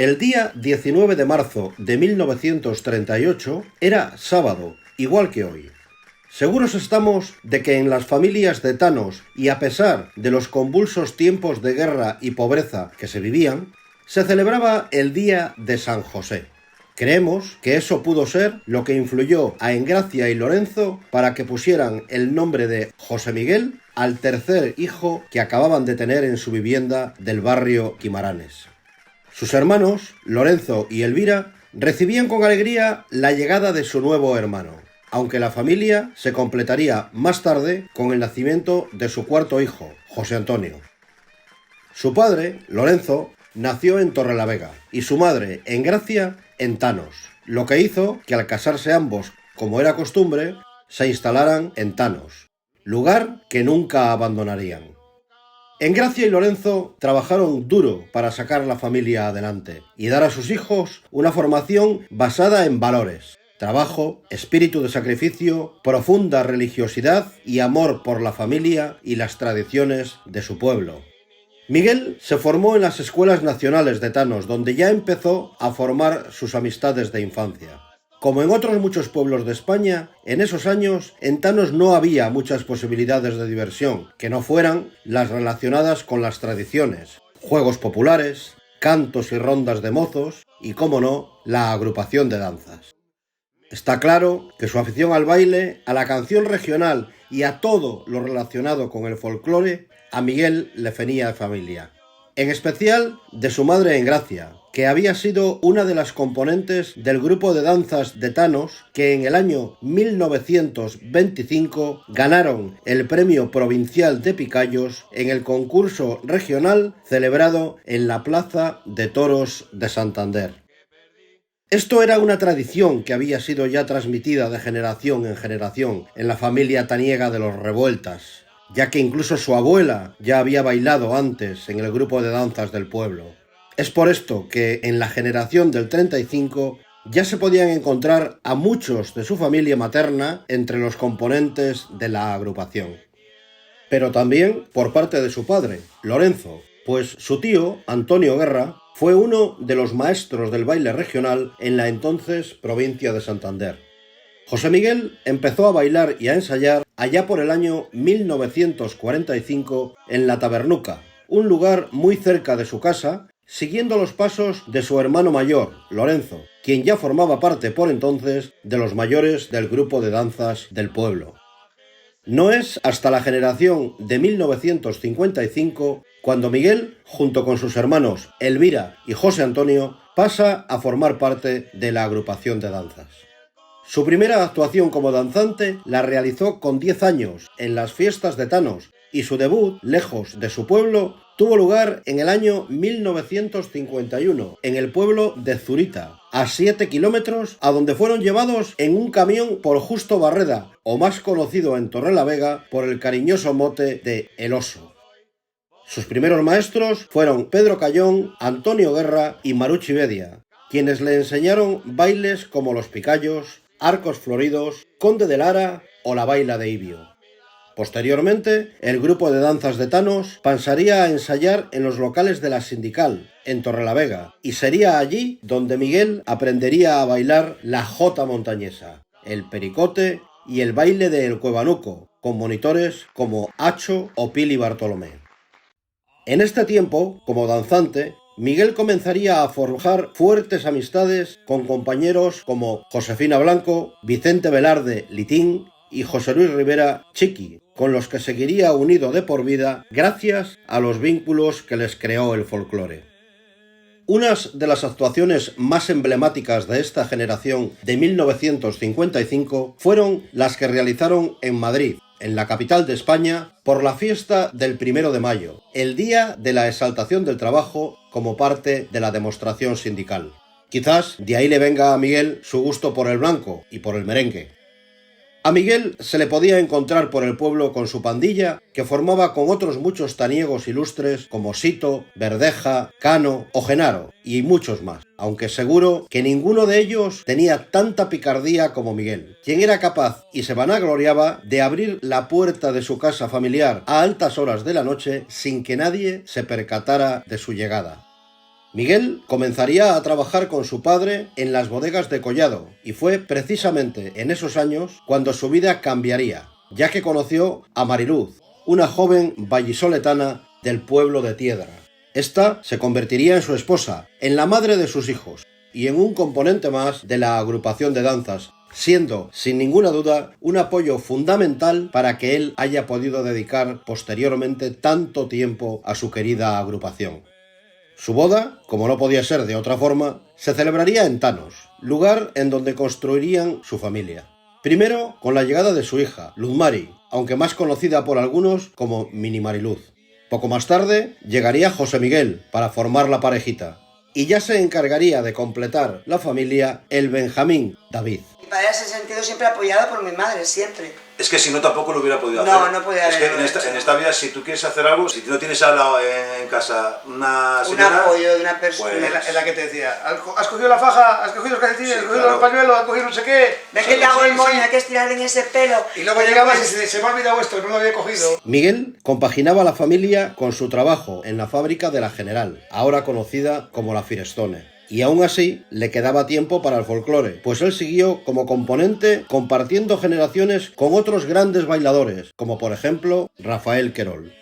El día 19 de marzo de 1938 era sábado, igual que hoy. Seguros estamos de que en las familias de Thanos, y a pesar de los convulsos tiempos de guerra y pobreza que se vivían, se celebraba el Día de San José. Creemos que eso pudo ser lo que influyó a Engracia y Lorenzo para que pusieran el nombre de José Miguel al tercer hijo que acababan de tener en su vivienda del barrio Guimaranes. Sus hermanos, Lorenzo y Elvira, recibían con alegría la llegada de su nuevo hermano, aunque la familia se completaría más tarde con el nacimiento de su cuarto hijo, José Antonio. Su padre, Lorenzo, nació en Torrelavega y su madre, Engracia, en Thanos, lo que hizo que al casarse ambos, como era costumbre, se instalaran en Thanos, lugar que nunca abandonarían. Engracia y Lorenzo trabajaron duro para sacar la familia adelante y dar a sus hijos una formación basada en valores: trabajo, espíritu de sacrificio, profunda religiosidad y amor por la familia y las tradiciones de su pueblo. Miguel se formó en las escuelas nacionales de Thanos, donde ya empezó a formar sus amistades de infancia. Como en otros muchos pueblos de España, en esos años en Thanos no había muchas posibilidades de diversión que no fueran las relacionadas con las tradiciones, juegos populares, cantos y rondas de mozos y, cómo no, la agrupación de danzas. Está claro que su afición al baile, a la canción regional y a todo lo relacionado con el folclore a Miguel le venía de familia. En especial de su madre Engracia, que había sido una de las componentes del grupo de danzas de Thanos que en el año 1925 ganaron el Premio Provincial de Picayos en el concurso regional celebrado en la Plaza de Toros de Santander. Esto era una tradición que había sido ya transmitida de generación en generación en la familia taniega de los Revueltas, ya que incluso su abuela ya había bailado antes en el grupo de danzas del pueblo. Es por esto que en la generación del 35 ya se podían encontrar a muchos de su familia materna entre los componentes de la agrupación. Pero también por parte de su padre, Lorenzo, pues su tío, Antonio Guerra, fue uno de los maestros del baile regional en la entonces provincia de Santander. José Miguel empezó a bailar y a ensayar allá por el año 1945 en La Tabernuca, un lugar muy cerca de su casa, siguiendo los pasos de su hermano mayor, Lorenzo, quien ya formaba parte por entonces de los mayores del grupo de danzas del pueblo. No es hasta la generación de 1955 cuando Miguel, junto con sus hermanos Elvira y José Antonio, pasa a formar parte de la agrupación de danzas. Su primera actuación como danzante la realizó con 10 años en las fiestas de Thanos y su debut, lejos de su pueblo, tuvo lugar en el año 1951 en el pueblo de Zurita, a 7 kilómetros, a donde fueron llevados en un camión por Justo Barreda, o más conocido en Torrelavega por el cariñoso mote de El Oso. Sus primeros maestros fueron Pedro Cayón, Antonio Guerra y Maruchi Bedia, quienes le enseñaron bailes como los picayos, arcos floridos, conde de Lara o la baila de Ibio. Posteriormente, el grupo de danzas de Thanos pasaría a ensayar en los locales de la Sindical, en Torrelavega, y sería allí donde Miguel aprendería a bailar la jota montañesa, el pericote y el baile de El Cuevanuco, con monitores como Acho o Pili Bartolomé. En este tiempo, como danzante, Miguel comenzaría a forjar fuertes amistades con compañeros como Josefina Blanco, Vicente Velarde Litín y José Luis Rivera Chiqui, con los que seguiría unido de por vida gracias a los vínculos que les creó el folclore. Unas de las actuaciones más emblemáticas de esta generación de 1955 fueron las que realizaron en Madrid, en la capital de España, por la fiesta del 1 de mayo, el Día de la Exaltación del Trabajo, como parte de la demostración sindical. Quizás de ahí le venga a Miguel su gusto por el blanco y por el merengue. A Miguel se le podía encontrar por el pueblo con su pandilla, que formaba con otros muchos taniegos ilustres como Sito, Verdeja, Cano o Genaro, y muchos más, aunque seguro que ninguno de ellos tenía tanta picardía como Miguel, quien era capaz y se vanagloriaba de abrir la puerta de su casa familiar a altas horas de la noche sin que nadie se percatara de su llegada. Miguel comenzaría a trabajar con su padre en las bodegas de Collado y fue precisamente en esos años cuando su vida cambiaría, ya que conoció a Mariluz, una joven vallisoletana del pueblo de Tiedra. Esta se convertiría en su esposa, en la madre de sus hijos y en un componente más de la agrupación de danzas, siendo, sin ninguna duda, un apoyo fundamental para que él haya podido dedicar posteriormente tanto tiempo a su querida agrupación. Su boda, como no podía ser de otra forma, se celebraría en Tanos, lugar en donde construirían su familia. Primero con la llegada de su hija, Luzmari, aunque más conocida por algunos como Mini Mariluz. Poco más tarde llegaría José Miguel para formar la parejita. Y ya se encargaría de completar la familia el Benjamín David. Mi padre se ha sentido siempre apoyado por mi madre, siempre. Es que si no, tampoco lo hubiera podido hacer. No podía haberlo Es que en esta vida, si tú quieres hacer algo, si no tienes en casa una señora... Un apoyo de una persona. Pues... Es la que te decía, has cogido la faja, has cogido los calcetines, has cogido los pañuelos, has cogido no sé qué... Ven que te hago el moño, hay que estirar en ese pelo. Y luego llegabas y se me ha olvidado esto, no lo había cogido. Miguel compaginaba la familia con su trabajo en la fábrica de La General, ahora conocida como la Firestone. Y aún así le quedaba tiempo para el folclore, pues él siguió como componente compartiendo generaciones con otros grandes bailadores, como por ejemplo Rafael Querol.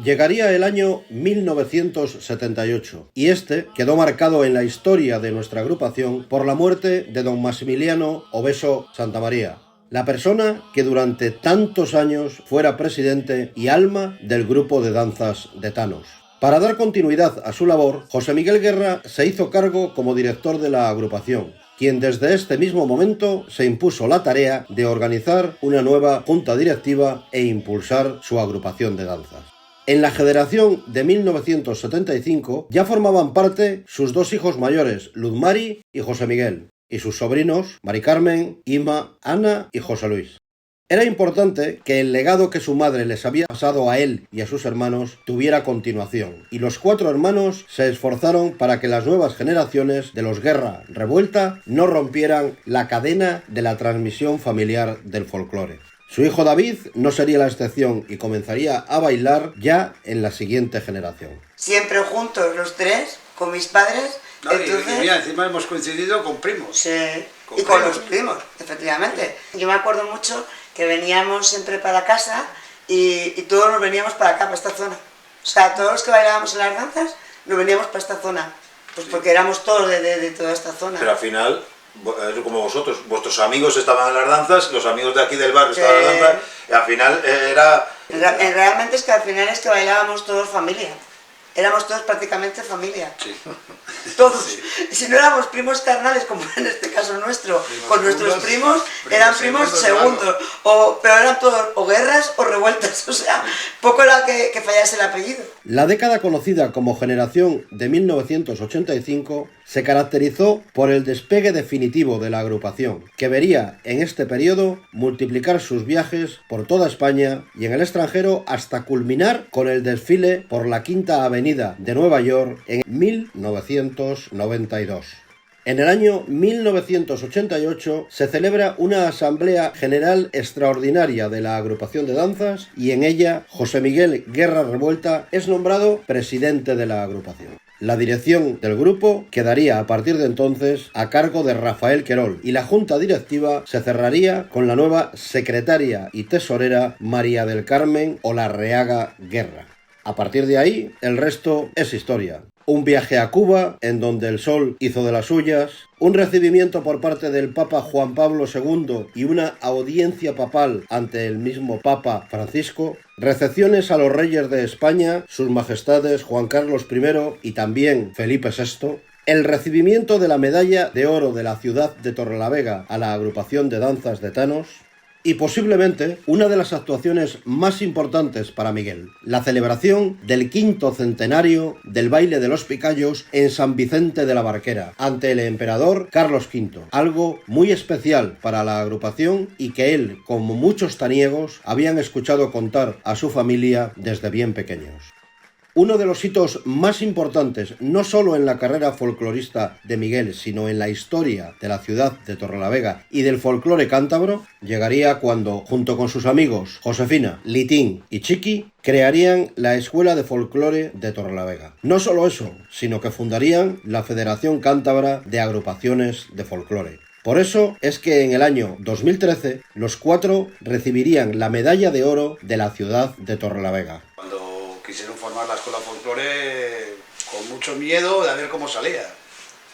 Llegaría el año 1978 y este quedó marcado en la historia de nuestra agrupación por la muerte de don Maximiliano Obeso Santamaría, la persona que durante tantos años fuera presidente y alma del grupo de danzas de Tanos. Para dar continuidad a su labor, José Miguel Guerra se hizo cargo como director de la agrupación, quien desde este mismo momento se impuso la tarea de organizar una nueva junta directiva e impulsar su agrupación de danzas. En la generación de 1975 ya formaban parte sus dos hijos mayores, Luzmari y José Miguel, y sus sobrinos, Mari Carmen, Ima, Ana y José Luis. Era importante que el legado que su madre les había pasado a él y a sus hermanos tuviera continuación, y los 4 hermanos se esforzaron para que las nuevas generaciones de los Guerra Revuelta no rompieran la cadena de la transmisión familiar del folclore. Su hijo David no sería la excepción y comenzaría a bailar ya en la siguiente generación. Siempre juntos los tres, con mis padres. No, entonces... y mira, encima hemos coincidido con primos. Sí, y con los primos, efectivamente. Yo me acuerdo mucho que veníamos siempre para casa y todos nos veníamos para acá, para esta zona. O sea, todos los que bailábamos en las danzas nos veníamos para esta zona, pues sí, porque éramos todos de toda esta zona. Pero al final, como vosotros, vuestros amigos estaban en las danzas, los amigos de aquí del barrio estaban en las danzas, y al final era... Realmente es que al final es que bailábamos todos familia. Éramos todos prácticamente familia. Sí. Todos. Sí. Si no éramos primos carnales, como en este caso nuestro, con nuestros primos eran primos segundos. Pero eran todos o guerras o revueltas. O sea, poco era que fallase el apellido. La década conocida como generación de 1985 se caracterizó por el despegue definitivo de la agrupación, que vería en este periodo multiplicar sus viajes por toda España y en el extranjero hasta culminar con el desfile por la Quinta Avenida de Nueva York en 1992. En el año 1988 se celebra una Asamblea General Extraordinaria de la Agrupación de Danzas y en ella José Miguel Guerra Revuelta es nombrado presidente de la agrupación. La dirección del grupo quedaría a partir de entonces a cargo de Rafael Querol y la junta directiva se cerraría con la nueva secretaria y tesorera María del Carmen Olarreaga Guerra. A partir de ahí, el resto es historia. Un viaje a Cuba, en donde el sol hizo de las suyas, un recibimiento por parte del Papa Juan Pablo II y una audiencia papal ante el mismo Papa Francisco, recepciones a los reyes de España, sus majestades Juan Carlos I y también Felipe VI, el recibimiento de la medalla de oro de la ciudad de Torrelavega a la agrupación de danzas de Tanos, y posiblemente una de las actuaciones más importantes para Miguel, la celebración del 5º centenario del baile de los Picayos en San Vicente de la Barquera, ante el emperador Carlos V, algo muy especial para la agrupación y que él, como muchos taniegos, habían escuchado contar a su familia desde bien pequeños. Uno de los hitos más importantes, no solo en la carrera folclorista de Miguel, sino en la historia de la ciudad de Torrelavega y del folclore cántabro, llegaría cuando, junto con sus amigos Josefina, Litín y Chiqui, crearían la Escuela de Folclore de Torrelavega. No solo eso, sino que fundarían la Federación Cántabra de Agrupaciones de Folclore. Por eso es que en el año 2013 los 4 recibirían la medalla de oro de la ciudad de Torrelavega. Cuando quisieron formar la escuela folclore, con mucho miedo de a ver cómo salía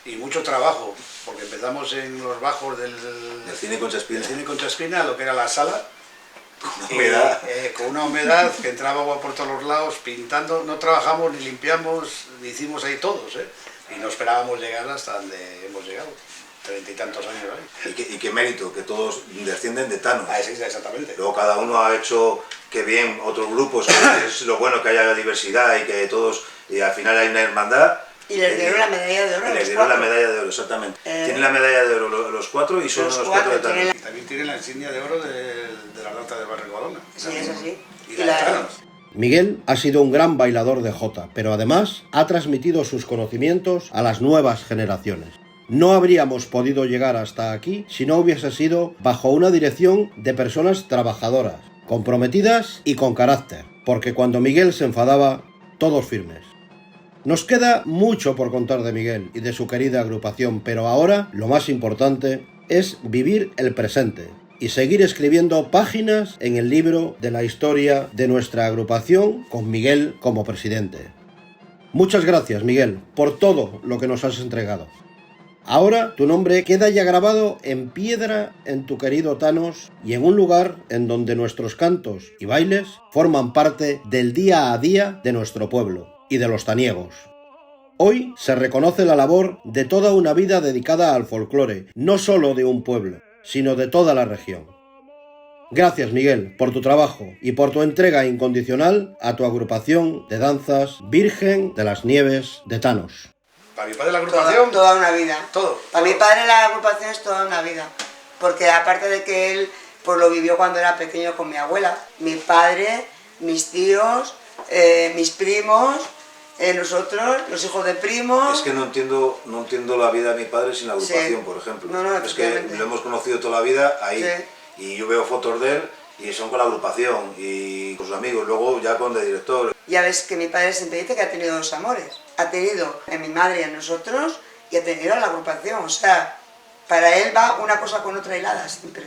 y mucho trabajo, porque empezamos en los bajos del cine Concha Espina. El cine Concha Espina, lo que era la sala, Humedad. con una humedad que entraba agua por todos los lados, pintando, no trabajamos ni limpiamos, ni hicimos ahí todos, y no esperábamos llegar hasta donde hemos llegado. 30 y tantos años ahí. Y qué mérito, que todos descienden de Thanos. Sí, exactamente. Luego cada uno ha hecho que bien otros grupos, que es lo bueno que haya diversidad y que todos, y al final hay una hermandad. Y les dieron la medalla de oro. Y les dieron la medalla de oro, exactamente. Tienen la medalla de oro los 4 y son los 4 de Thanos. Y también tienen la insignia de oro de la danza del barrio Badalona. Sí, es así. Y la de Thanos. Miguel ha sido un gran bailador de jota, pero además ha transmitido sus conocimientos a las nuevas generaciones. No habríamos podido llegar hasta aquí si no hubiese sido bajo una dirección de personas trabajadoras, comprometidas y con carácter, porque cuando Miguel se enfadaba, todos firmes. Nos queda mucho por contar de Miguel y de su querida agrupación, pero ahora lo más importante es vivir el presente y seguir escribiendo páginas en el libro de la historia de nuestra agrupación con Miguel como presidente. Muchas gracias, Miguel, por todo lo que nos has entregado. Ahora tu nombre queda ya grabado en piedra en tu querido Thanos y en un lugar en donde nuestros cantos y bailes forman parte del día a día de nuestro pueblo y de los taniegos. Hoy se reconoce la labor de toda una vida dedicada al folclore, no solo de un pueblo, sino de toda la región. Gracias, Miguel, por tu trabajo y por tu entrega incondicional a tu agrupación de danzas Virgen de las Nieves de Thanos. Para mi padre la agrupación... Toda una vida. Todo. Para mi padre la agrupación es toda una vida. Porque aparte de que él pues lo vivió cuando era pequeño con mi abuela, mi padre, mis tíos, mis primos, nosotros, los hijos de primos... Es que no entiendo la vida de mi padre sin la agrupación, por ejemplo. No, es que lo hemos conocido toda la vida ahí. Sí. Y yo veo fotos de él y son con la agrupación y con sus amigos, luego ya con el director. Ya ves que mi padre siempre dice que ha tenido 2 amores. Ha tenido en mi madre y en nosotros y ha tenido la agrupación. O sea, para él va una cosa con otra hilada siempre.